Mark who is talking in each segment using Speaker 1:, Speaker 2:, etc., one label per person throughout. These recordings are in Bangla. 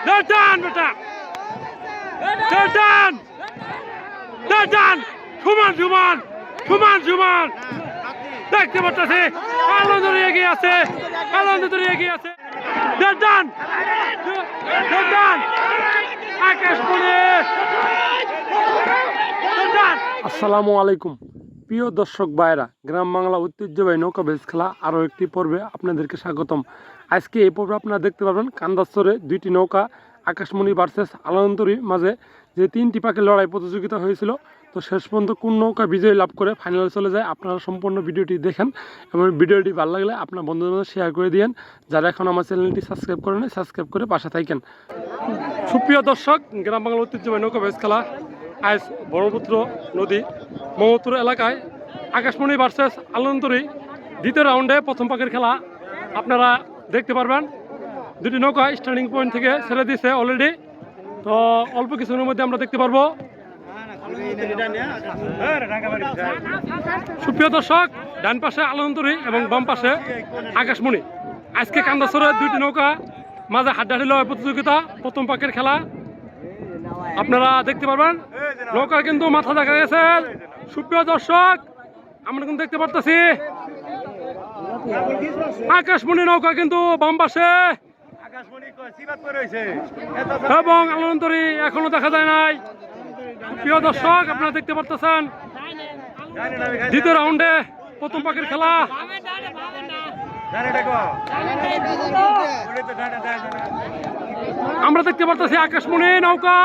Speaker 1: টান বেটা টান টান সমান সমান সমান সমান দেখতে পাচ্ছি আনন্দ এগিয়ে আছে আনন্দ এগিয়ে আছে টান টান আকাশমণি। আসসালামু আলাইকুম প্রিয় দর্শক ভাইরা, গ্রাম বাংলা ঐতিহ্যবাহী নৌকা বেস খেলা আরও একটি পর্বে আপনাদেরকে স্বাগতম। আজকে এই পর্বে আপনারা দেখতে পাবেন কান্দাস্তরে দুইটি নৌকা আকাশমণি ভার্সেস আলান্তরীর মাঝে যে তিনটি পাখির লড়াই প্রতিযোগিতা হয়েছিল। তো শেষ পর্যন্ত কোন নৌকা বিজয় লাভ করে ফাইনালে চলে যায়, আপনারা সম্পূর্ণ ভিডিওটি দেখেন এবং ভিডিওটি ভালো লাগলে আপনার বন্ধুদের মধ্যে শেয়ার করে দিন। যারা এখন আমার চ্যানেলটি সাবস্ক্রাইব করেন সাবস্ক্রাইব করে পাশে থাকেন। সুপ্রিয় দর্শক, গ্রাম বাংলা ঐতিহ্যবাহী নৌকা বেস খেলা আজ ব্রহ্মপুত্র নদী মহত্তর এলাকায় আকাশমণি ভার্সেস আলান্তরী দ্বিতীয় রাউন্ডে প্রথম পাকের খেলা আপনারা দেখতে পারবেন। দুটি নৌকা স্টার্টিং পয়েন্ট থেকে ছেড়ে দিয়েছে অলরেডি। তো অল্প কিছুদিনের মধ্যে আমরা দেখতে পারবো। সুপ্রিয় দর্শক, ডান পাশে আলান্তরী এবং বাম পাশে আকাশমণি। আজকে কান্দাসরের দুইটি নৌকা মাঝে হাড্ডাহাড্ডি লড়াই প্রতিযোগিতা প্রথম পাকের খেলা আপনারা দেখতে পারবেন। নৌকার কিন্তু মাথা দেখা গেছে। সুপ্রিয় দর্শক, আমরা কিন্তু দেখতে পারতেছি আকাশমণি নৌকা কিন্তু বাম পাশে এবং আলান্তরী এখনো দেখা যায় নাই। প্রিয় দর্শক, আপনারা দেখতে পারতেছেন দ্বিতীয় রাউন্ডে প্রথম পাকের খেলা। আমরা দেখতে পারতেছি আকাশমণি নৌকা,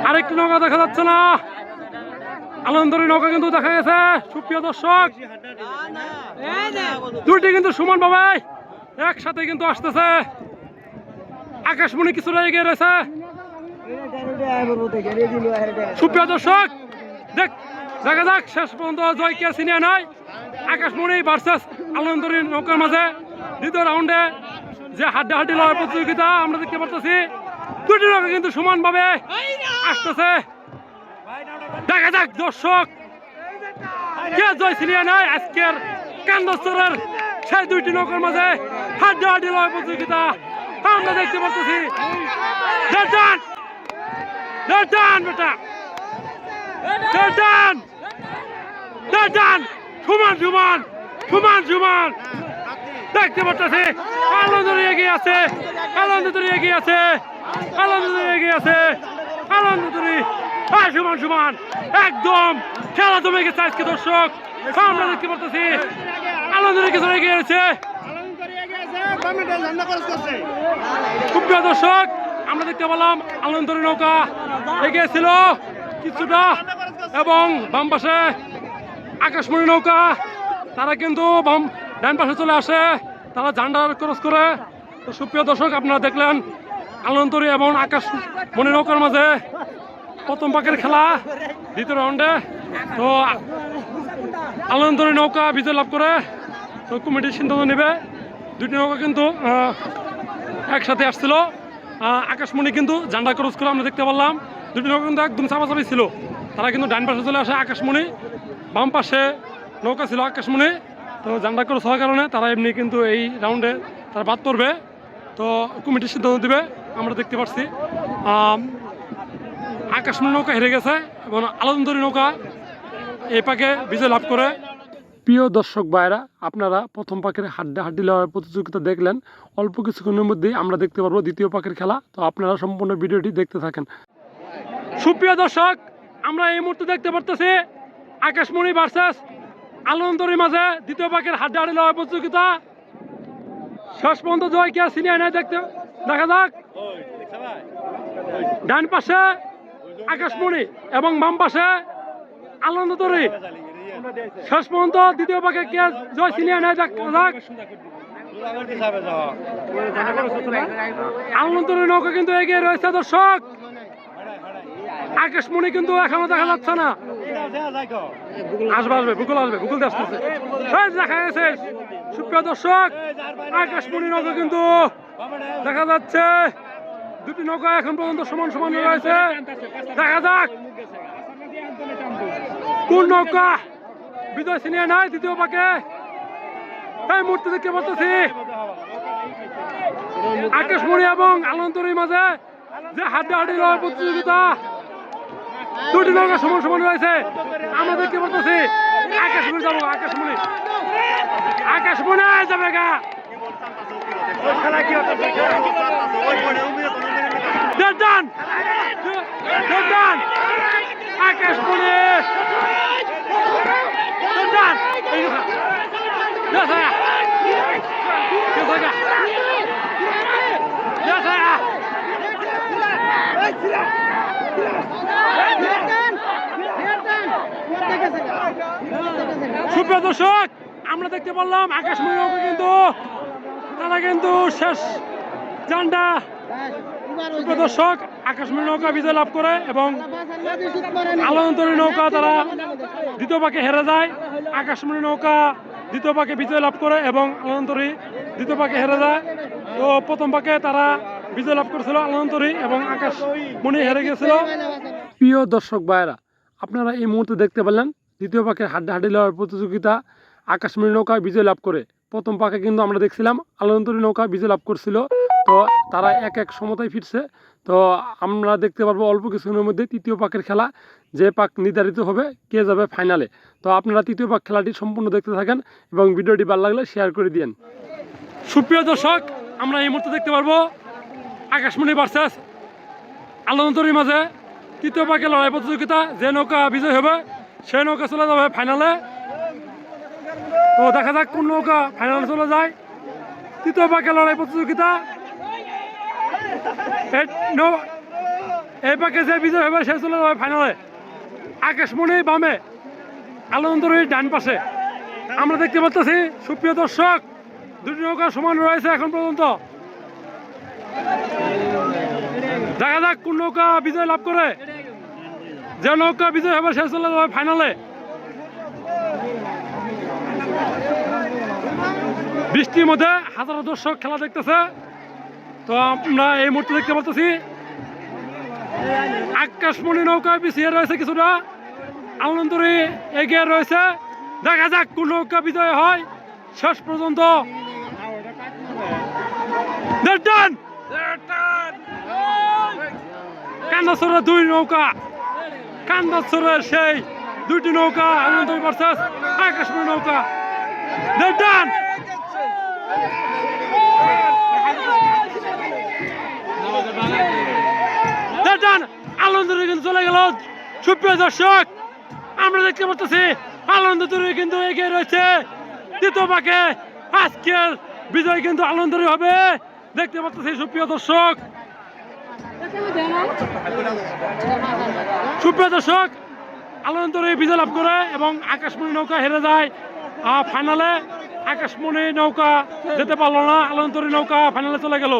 Speaker 1: আরেকটি নৌকা দেখা যাচ্ছে না। আলান্তরী নৌকা কিন্তু দেখা গেছে। সুপ্রিয় দর্শক, দুইটি কিন্তু সমান ভাবে একসাথে কিন্তু আসতেছে। আকাশমণি কিছুটা এগিয়ে রয়েছে। সুপ্রিয় দর্শক, দেখা যাক শেষ পর্যন্ত জয় কে ছিনিয়ে নেয়। আকাশমণি ভার্সেস আলান্তরী নৌকার মাঝে দ্বিতীয় রাউন্ডে যে হাড্ডাহাড্ডি লড়াই প্রতিযোগিতা আমরা দেখতে পারতেছি। দুটি নৌকা কিন্তু সমানভাবে আসতেছে। দেখা যাক দর্শক কে জয় ছিনিয়ে নেয় আজকের কান্দাস্তরের সেই দুইটি নৌকার মাঝে হাড্ডাহাড্ডি লড়াই প্রতিযোগিতা আমরা দেখতে পারতেছি। সমান সমান সমান সমান দেখতে পারতেছি। আনন্দ এগিয়ে আছে আনন্দ এগিয়ে আছে আনন্দ এগিয়ে আছে আনন্দ সমান সমান একদম খেলা জমে গেছে আজকে দর্শক আমরা দেখতে পারতেছি। আনন্দ কিছু এগিয়ে গেছে। সুপ্রিয় দর্শক, আমরা দেখতে পেলাম আলান্তরী নৌকা এগিয়ে ছিল কিছুটা এবং বাম পাশে আকাশমণি নৌকা তারা কিন্তু ডান পাশে চলে আসে, তারা ঝান্ডার ক্রস করে। তো সুপ্রিয় দর্শক, আপনারা দেখলেন আলান্তরী এবং আকাশমণি নৌকার মাঝে প্রথম পাকের খেলা দ্বিতীয় রাউন্ডে। তো আলান্তরী নৌকা বিজয় লাভ করে। তো কমিটির সিদ্ধান্ত নেবে। দুটি নৌকা কিন্তু একসাথে আসছিল। আকাশমণি কিন্তু ঝান্ডা ক্রস করে আমরা দেখতে পারলাম। দুটি নৌকা কিন্তু একদম চাপাচাপি ছিল। তারা কিন্তু ডান পাশে চলে আসে আকাশমণি, বাম পাশে নৌকা ছিল আকাশমণি। তো ঝান্ডা ক্রস হওয়ার কারণে তারা এমনি কিন্তু এই রাউন্ডে তারা বাদ পড়বে। তো কমিটির সিদ্ধান্ত দেবে। আমরা দেখতে পাচ্ছি আকাশমণি নৌকা হেরে গেছে এবং আলান্তরী নৌকা এই পাকে বিজয় লাভ করে। প্রিয় দর্শক ভাইরা, আপনারা প্রথম পাকের হাড্ডাহাড্ডি লড়াই প্রতিযোগিতা দেখলেন। অল্প কিছুক্ষণের মধ্যেই আমরা দেখতে পারবো দ্বিতীয় পাকের খেলা। তো আপনারা সম্পূর্ণ ভিডিওটি দেখতে থাকেন। সুপ্রিয় দর্শক, আমরা এই মুহূর্তে দেখতে পারতেছি আকাশমণি ভার্সেস আলান্তরীর মাঝে দ্বিতীয় পাকের হাড্ডাহাড্ডি লড়াই প্রতিযোগিতা। শেষ পর্যন্ত জয় কে ছিনিয়ে নেয় দেখা যাক। ডান পাশে আকাশমণি এবং বাম পাশে আলান্তরী। শেষ পর্যন্ত দ্বিতীয় পাকে কে জয় ছিনিয়ে নেয় দেখা যাক। আলান্তরী নৌকা কিন্তু এগিয়ে রয়েছে দর্শক। আকাশমণি কিন্তু এখনো দেখা যাচ্ছে না। আসবে বুকুল আসবে, বুকুল আসতেছে দেখা গেছে। সুপ্রিয় দর্শক, আকাশমণি নৌকা কিন্তু দেখা যাচ্ছে। দুটি নৌকা এখন পর্যন্ত সমান সমান রয়েছে। দেখা যাক কোন নৌকা বিজয় ছিনিয়ে নেয় দ্বিতীয় পাকে। এই মুহূর্তে দেখতে পাচ্ছি আকাশমণি এবং আলন্তরীর মাঝে যে হাড্ডাহাড্ডি লড়াই প্রতিযোগিতা, দুটি নৌকা সমান সমান রয়েছে। আমরা দেখতে পাচ্ছি আকাশমণি যাবো, আকাশমণি যাবে গা আকাশমণি সুপ্রিয় দর্শক, আমরা দেখতে পারলাম আকাশমণি নৌকা কিন্তু তারা কিন্তু শেষ জানটা। সুপ্রিয় দর্শক, আকাশমণি নৌকা বিজয় লাভ করে এবং আলন্তরী নৌকা তারা দ্বিতীয় পাকে হেরে যায়। আকাশমণি নৌকা দ্বিতীয় পাকে বিজয় লাভ করে এবং আলন্তরী দ্বিতীয় পাকে হেরে যায়। তো প্রথম পাকে তারা বিজয় লাভ করেছিল আলন্তরী এবং আকাশমণি হেরে গেছিল। প্রিয় দর্শক ভাইয়েরা, আপনারা এই মুহূর্তে দেখতে পেলেন দ্বিতীয় পাকের হাড্ডাহাড্ডি লড়াই প্রতিযোগিতা। আকাশমণি নৌকা বিজয় লাভ করে। প্রথম পাকে কিন্তু আমরা দেখছিলাম আলন্তরী নৌকা বিজয় লাভ করছিল। তো তারা এক এক সমতায় ফিরছে। তো আমরা দেখতে পারবো অল্প কিছুদিনের মধ্যে তৃতীয় পাকের খেলা, যে পাক নির্ধারিত হবে কে যাবে ফাইনালে। তো আপনারা তৃতীয় পাক খেলাটি সম্পূর্ণ দেখতে থাকেন এবং ভিডিওটি ভালো লাগলে শেয়ার করে দিন। সুপ্রিয় দর্শক, আমরা এই মুহূর্তে দেখতে পারবো আকাশমণি ভার্সেস আলন্তরীর মাঝে তৃতীয় পাকের লড়াই প্রতিযোগিতা। যে নৌকা বিজয় হবে সেই নৌকা চলে যাবে ফাইনালে। তো দেখা যাক কোন নৌকা ফাইনালে চলে যায়। তৃতীয় পাকের লড়াই প্রতিযোগিতা, এই পাকে যে বিজয় হবে সে চলে যাবে ফাইনালে। আকাশমণি বামে, আলন্তরীর ডান পাশে আমরা দেখতে পাচ্ছি। সুপ্রিয় দর্শক, দুটি নৌকা সমান রয়েছে এখন পর্যন্ত। দেখা যাক কোন নৌকা বিজয় লাভ করে। যে নৌকা বিজয় হবে সে চলে যাবে ফাইনালে। বৃষ্টির মধ্যে হাজারো দর্শক খেলা দেখতেছে। তো আমরা এই মুহূর্তে দেখতে পাচ্ছি আকাশমণি নৌকা পিছিয়ে রয়েছে কিছুটা, আলন্তরী এগিয়ে রয়েছে। দেখা যাক কোন নৌকা বিজয় হয় শেষ পর্যন্ত। কান্দাছড়ের দুই নৌকা, কান্দাছড়ের সেই দুইটি নৌকা, আলন্তরী ভার্সেস আকাশমণি নৌকা। আলন্তরী কিন্তু চলে গেল। সুপ্রিয় দর্শক, আমরা দেখতে পাচ্ছি আলন্তরী কিন্তু এগিয়ে রয়েছে তৃতীয় পাকে। আজকের বিজয় কিন্তু আলন্তরী হবে, দেখতে পাচ্ছি। সুপ্রিয় দর্শক, আলন্তরী বিজয় লাভ করে এবং আকাশমণি নৌকা হেরে যায় ফাইনালে। আকাশমণি নৌকা যেতে পারলো না, আলন্তরী নৌকা ফাইনালে চলে গেল।